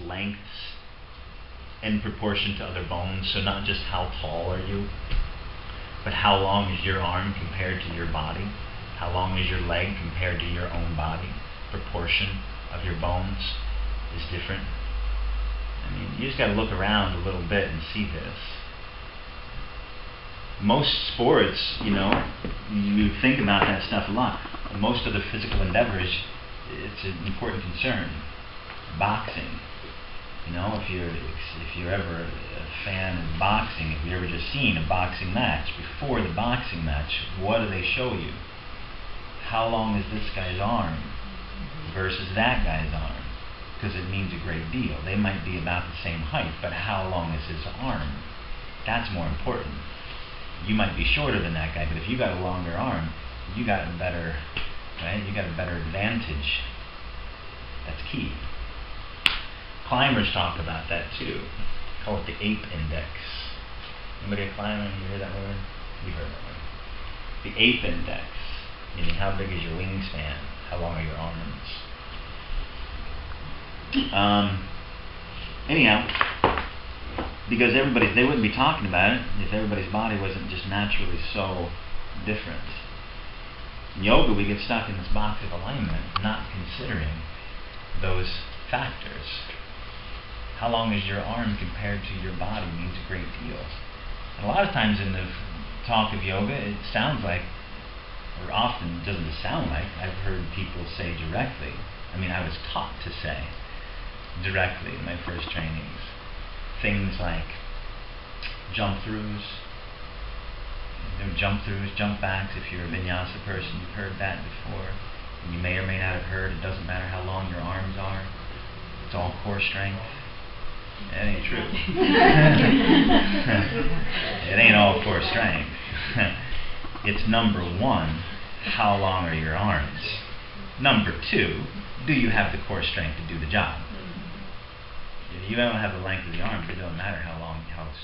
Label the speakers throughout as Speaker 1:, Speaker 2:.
Speaker 1: lengths in proportion to other bones. So not just how tall are you, but how long is your arm compared to your body? How long is your leg compared to your own body? Proportion of your bones is different. I mean, you just got to look around a little bit and see this. Most sports, you know, you think about that stuff a lot. Most of the physical endeavors, it's an important concern. Boxing, you know, if you're ever a fan of boxing, if you've ever just seen a boxing match, before the boxing match, what do they show you? How long is this guy's arm versus that guy's arm? Because it means a great deal. They might be about the same height, but how long is his arm? That's more important. You might be shorter than that guy, but if you got a longer arm, you got a better, right? You got a better advantage. That's key. Climbers talk about that too. Call it the ape index. Anybody a climber? You hear that word? You heard that word. The ape index, meaning how big is your wingspan? How long are your arms? Anyhow, because they wouldn't be talking about it if everybody's body wasn't just naturally so different. In yoga, we get stuck in this box of alignment, not considering those factors. How long is your arm compared to your body means a great deal. And a lot of times in the talk of yoga, it sounds like, or often doesn't sound like, I've heard people say directly. I mean, I was taught to say directly in my first trainings things like jump-throughs, jump-throughs, jump-backs. If you're a vinyasa person, you've heard that before. And you may or may not have heard, it doesn't matter how long your arms are. It's all core strength. It ain't true. It ain't all core strength. It's number one, how long are your arms? Number two, do you have the core strength to do the job? If you don't have the length of the arms, it doesn't matter how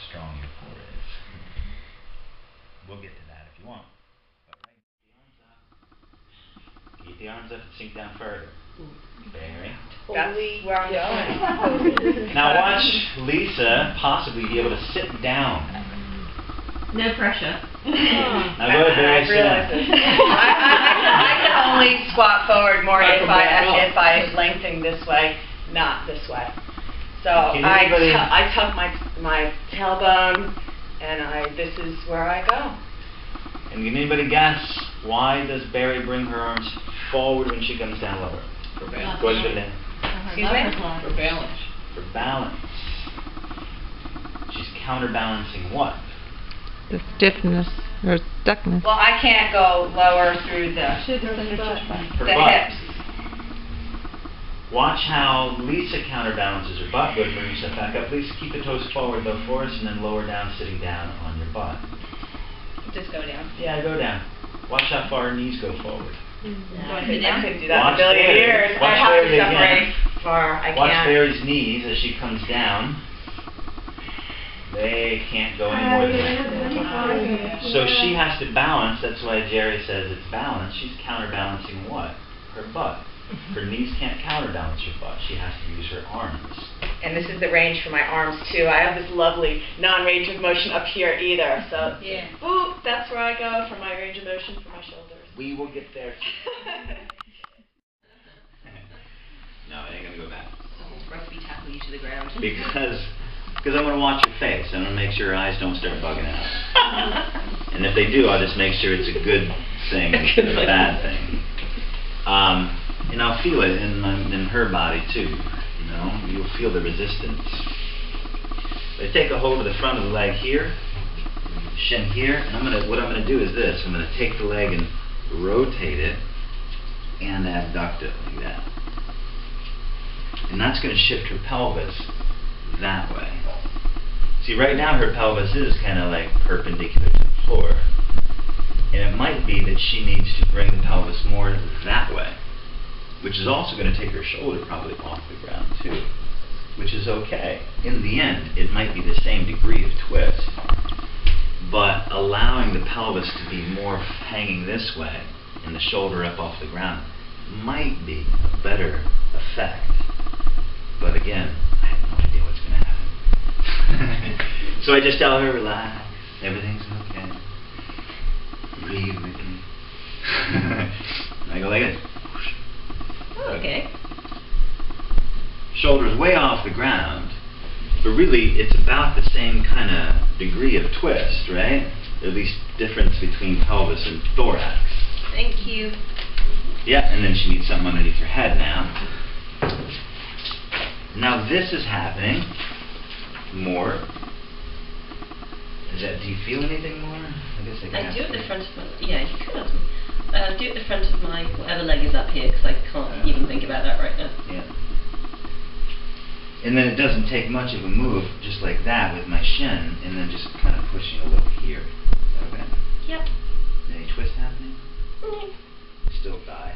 Speaker 1: strong your core is. We'll get to that if you want. But right, keep the arms up and sink down further. Very.
Speaker 2: That's where I'm going.
Speaker 1: Now watch Lisa possibly be able to sit down.
Speaker 3: No pressure.
Speaker 1: Now go ahead, Barry, sit down.
Speaker 2: I can only squat forward more if I lengthen this way, not this way. So I tuck my tailbone, and this is where I go.
Speaker 1: And can anybody guess why does Barry bring her arms forward when she comes down lower?
Speaker 4: For balance.
Speaker 1: Go ahead and put it in.
Speaker 2: Excuse me?
Speaker 4: For balance.
Speaker 1: For balance. She's counterbalancing what?
Speaker 5: The stiffness or stuckness.
Speaker 2: Well, I can't go lower through the
Speaker 1: Her butt.
Speaker 2: hips.
Speaker 1: Watch how Lisa counterbalances her butt. Go ahead and bring yourself back up. Lisa, keep the toes forward though for us, and then lower down, sitting down on your butt.
Speaker 2: Just go down.
Speaker 1: Yeah, go down. Watch how far her knees go forward.
Speaker 2: I couldn't do that
Speaker 1: Watch
Speaker 2: in a billion
Speaker 1: Barry.
Speaker 2: years.
Speaker 1: Watch
Speaker 2: I have to
Speaker 1: Barry
Speaker 2: separate
Speaker 1: again.
Speaker 2: far. I
Speaker 1: Watch
Speaker 2: can't.
Speaker 1: Barry's knees as she comes down. They can't go any more than that. So she has to balance. That's why Jerry says it's balance. She's counterbalancing what? Her butt. Her knees can't counterbalance her butt. She has to use her arms.
Speaker 2: And this is the range for my arms too. I have this lovely non-range of motion up here either. So
Speaker 3: Yeah.
Speaker 2: ooh, that's where I go for my range of motion for my shoulders.
Speaker 1: We will get there. No, it ain't gonna go back.
Speaker 3: Rugby tackle you to the ground.
Speaker 1: Because I want to watch your face. I want to make sure her eyes don't start bugging out. And if they do, I'll just make sure it's a good thing instead of a bad thing. And I'll feel it in her body too. You know, you'll feel the resistance. I take a hold of the front of the leg here, shin here, and what I'm gonna do is this. I'm gonna take the leg and rotate it and abduct it like that. And that's gonna shift her pelvis that way. See, right now her pelvis is kind of like perpendicular to the floor. And it might be that she needs to bring the pelvis more that way, which is also going to take her shoulder probably off the ground too, which is okay. In the end, it might be the same degree of twist, but allowing the pelvis to be more hanging this way and the shoulder up off the ground might be a better effect But again, I have no idea what's going to happen. So I just tell her, relax, everything's okay. Breathe with me. I go like this.
Speaker 3: Oh, okay.
Speaker 1: Shoulders way off the ground, but really it's about the same kind of degree of twist, right? At least difference between pelvis and thorax.
Speaker 3: Thank you.
Speaker 1: Yeah, and then she needs something underneath her head now. Now this is happening more. Do you feel anything more? I guess I can
Speaker 3: I
Speaker 1: ask
Speaker 3: do at
Speaker 1: you.
Speaker 3: the front of my, yeah, you could ask me. Do at the front of my, whatever leg is up here, because I can't even think about that right now.
Speaker 1: Yeah. And then it doesn't take much of a move, just like that with my shin, and then just kind of pushing a little here. Okay.
Speaker 3: Yep.
Speaker 1: Any twist happening?
Speaker 3: Mm.
Speaker 1: Still thigh.